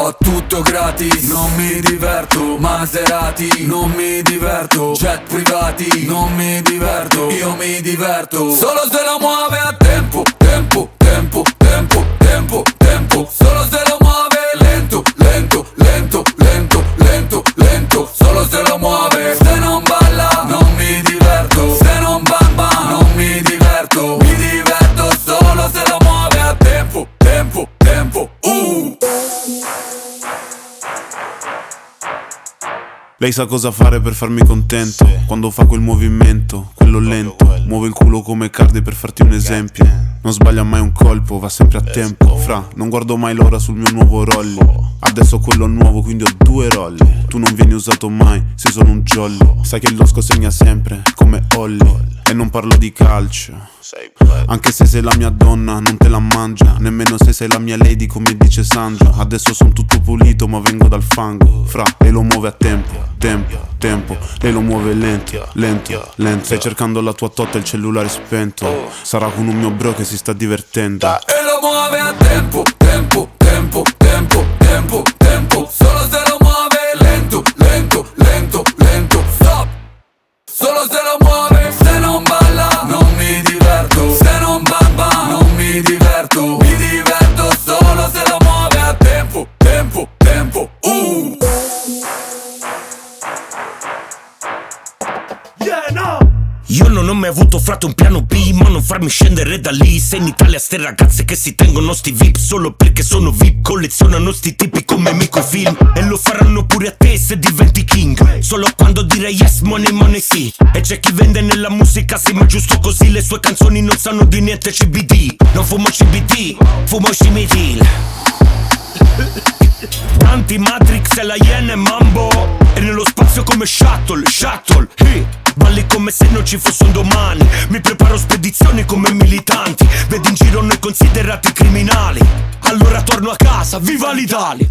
Ho tutto gratis, non mi diverto. Maserati, non mi diverto. Jet privati, non mi diverto. Io mi diverto solo se lo muove a tempo, tempo, tempo, tempo, tempo, tempo. Solo se lo muove lento, lento, lento, lento, lento, lento. Solo se lo muove. Se non balla, non mi diverto. Se non bamba, non mi diverto. Mi diverto solo se lo muove a tempo, tempo, tempo. Lei sa cosa fare per farmi contento. Quando fa quel movimento, quello lento. Muove il culo come Cardi per farti un esempio. Non sbaglia mai un colpo, va sempre a tempo. Fra, non guardo mai l'ora sul mio nuovo rolli. Adesso ho quello nuovo, quindi ho 2 rolli. Tu non vieni usato mai, sei solo un jolly. Sai che il losco segna sempre, come Olli. E non parlo di calcio. Anche se sei la mia donna, non te la mangia. Nemmeno se sei la mia lady, come dice Sandra. Adesso son tutto pulito, ma vengo dal fango. Fra, lei lo muove a tempo, tempo, tempo. Lei lo muove lento, lento, lento. Stai cercando la tua totta, il cellulare spento. Sarà con un mio bro che si sta divertendo. E lo muove a tempo, tempo, tempo, tempo, tempo, tempo. Solo se lo muove lento, lento, lento, lento. Stop. Solo se lo muove. Se non balla, non mi diverto. Se non bamba, non mi diverto. Mi diverto solo se lo muove a tempo, tempo, tempo. Yeah, no! Io non ho mai avuto frate un piano B, ma non farmi scendere da lì. Se in Italia ste ragazze che si tengono sti VIP solo perché sono VIP, collezionano sti tipi come mico i film. E lo faranno pure a te se diventi king. Solo quando direi yes, money, money sì. E c'è chi vende nella musica sì, ma giusto così. Le sue canzoni non sanno di niente CBD. Non fumo CBD, fumo Shimidil. Tanti Matrix e la Yen e Mambo. E nello spazio come shuttle, shuttle, hey. Balli come se non ci fosse un domani. Mi preparo spedizioni come militanti. Vedi in giro noi considerati criminali. Allora torno a casa, viva l'Italia.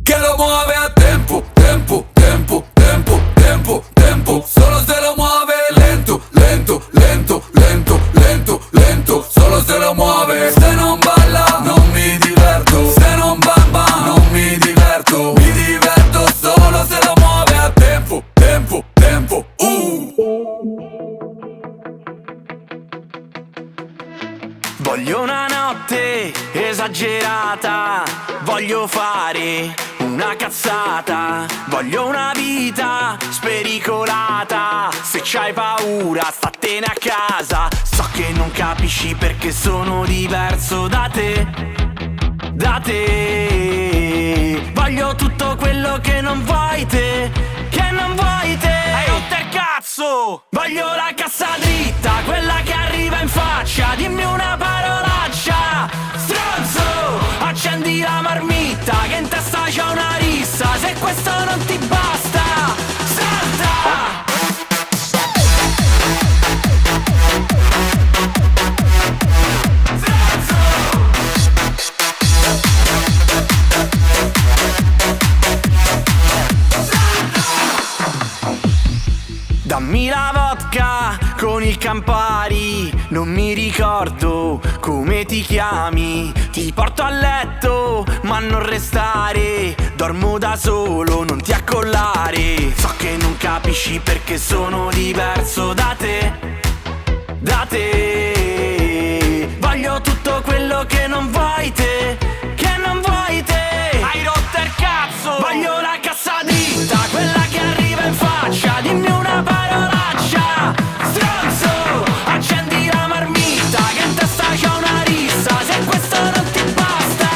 Che lo muove a tempo, tempo, tempo, tempo, tempo, tempo. Solo se lo muove lento, lento, lento, lento, lento, lento. Solo se lo muove. Se non balla, non mi diverto. Se non bamba, non mi diverto. Mi diverto solo se lo muove a tempo, tempo, tempo. Voglio una notte esagerata, voglio fare una cazzata, voglio una vita spericolata. Se c'hai paura statene a casa, so che non capisci perché sono diverso da te, da te. Voglio tutto quello che non vuoi te, che non vuoi te. Hai rotto il cazzo! Voglio la cassa dritta, quella che arriva in faccia. Dimmi una parolaccia, stronzo! Accendi la marmitta, che in testa c'è una rissa. Se questo non ti basta, salta! Dammi la vodka con il Campari, non mi ricordo come ti chiami. Ti porto a letto, ma non restare. Dormo da solo, non ti accollare. So che non capisci perché sono diverso da te, da te. Voglio tutto quello che non vuoi te, che non vuoi te. Hai rotto il cazzo! Voglio la cassa dritta, quella che arriva in faccia. Dimmi una parolaccia, stronzo! Accendi la marmitta, che in testa c'è una rissa. Se questo non ti basta,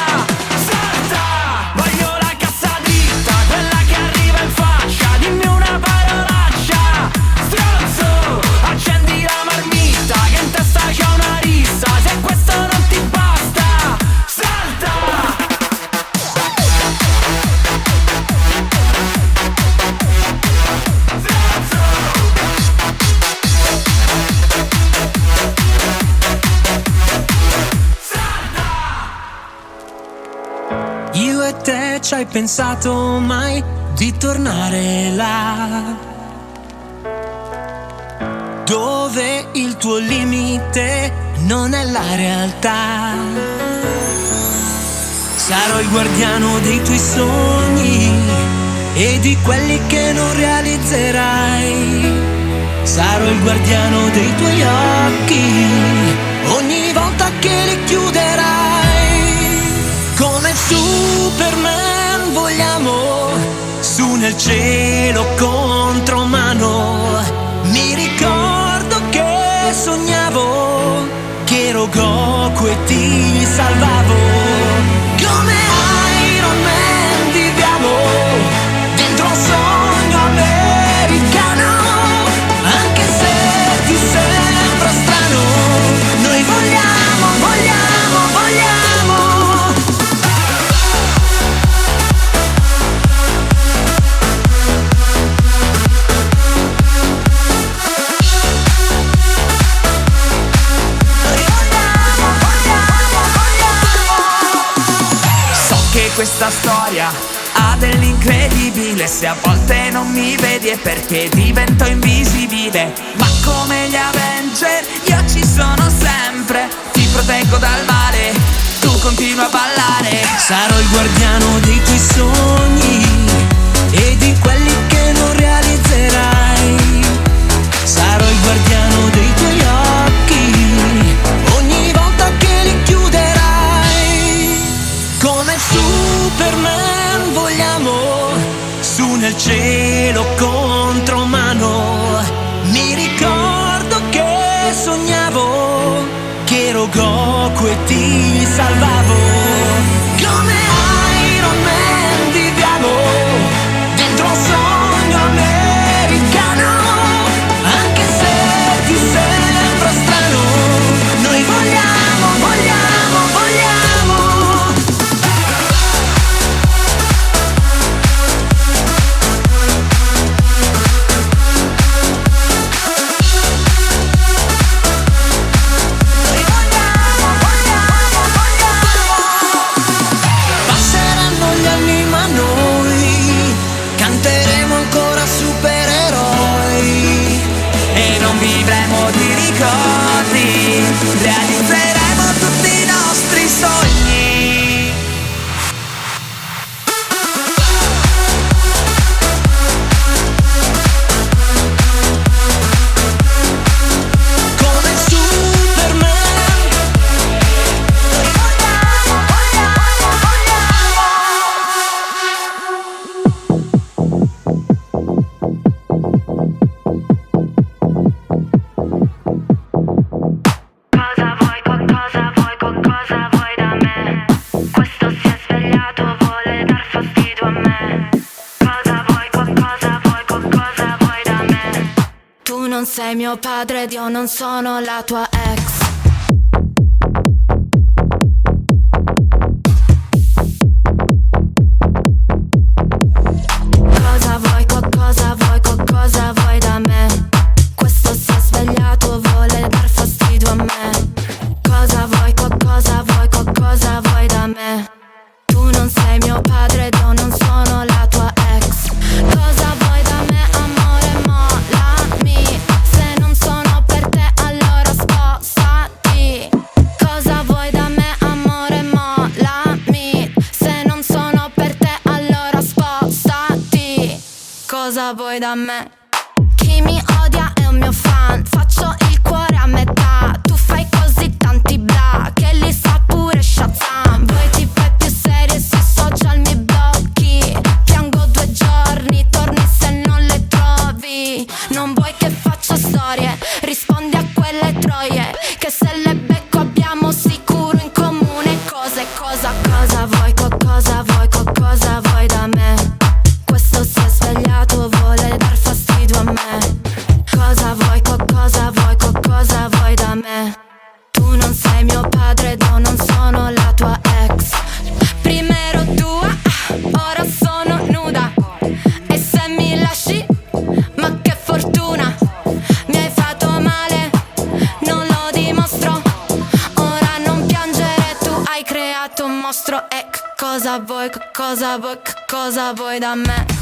salta! Voglio la cassa dritta, quella che arriva in faccia. Dimmi una parolaccia, stronzo! Accendi la marmitta, che in testa c'è una rissa. Se questo non ti basta, salta! Io e te ci hai pensato mai di tornare là, dove il tuo limite non è la realtà. Sarò il guardiano dei tuoi sogni e di quelli che non realizzerai. Sarò il guardiano dei tuoi occhi ogni volta che li chiuderai. Come Superman vogliamo su nel cielo contro mano. Mi ricordo che sognavo che ero Goku e ti salvavo. Come Iron Man viviamo dentro un sogno americano. Anche se ti sembra strano, noi vogliamo, vogliamo, vogliamo. Questa storia ha dell'incredibile. Se a volte non mi vedi è perché divento invisibile. Ma come gli Avenger io ci sono sempre. Ti proteggo dal male, tu continua a ballare. Sarò il guardiano dei tuoi sogni e di quelli che non realizzerai. Sarò il guardiano dei tuoi occhi ogni volta che li chiuderai. Come Superman vogliamo su nel cielo contro mano. Mi ricordo che sognavo che ero Goku e ti salvavo. Come Iron Man viviamo dentro un sogno americano. Anche se ti sembra strano, noi vogliamo, vogliamo, vogliamo. Passeranno gli anni ma noi canteremo ancora supereroi E non vivremo di ricordi, realizzeremo tutti i nostri sogni. come Superman. Cosa vuoi da me? Questo si è svegliato, vuole dar fastidio a me. Cosa vuoi da me? Tu non sei mio padre ed io non sono la tua ex. Cosa vuoi da me? Questo si è svegliato, vuole dar fastidio a me. Cosa vuoi da me? Tu non sei mio padre ed io non sono la tua ex. Cosa vuoi da me, amore, mollami. Se non sono per te allora sposati. Cosa vuoi da me, amore, mollami. Se non sono per te allora spostati. Cosa vuoi da me? Chi mi odia è un mio fan. Faccio il cuore a metà. Tu fai così tanti bla che li sa pure Shazam. Voi tipe più serie sui social mi blocchi. Piango 2 giorni, torni se non le trovi. Non vuoi che faccia storie, rispondi a quelle troie. Che se le becco abbiamo sicuro in comune cose. Cosa vuoi da me? Questo si è svegliato, vuole dar fastidio a me. Cosa vuoi da me? Tu non sei mio padre ed io non sono la tua ex. Prima ero tua, ora sono nuda. E se mi lasci, ma che fortuna. Mi hai fatto male, non lo dimostro. Ora non piangere, tu hai creato un mostro. E cosa vuoi da me?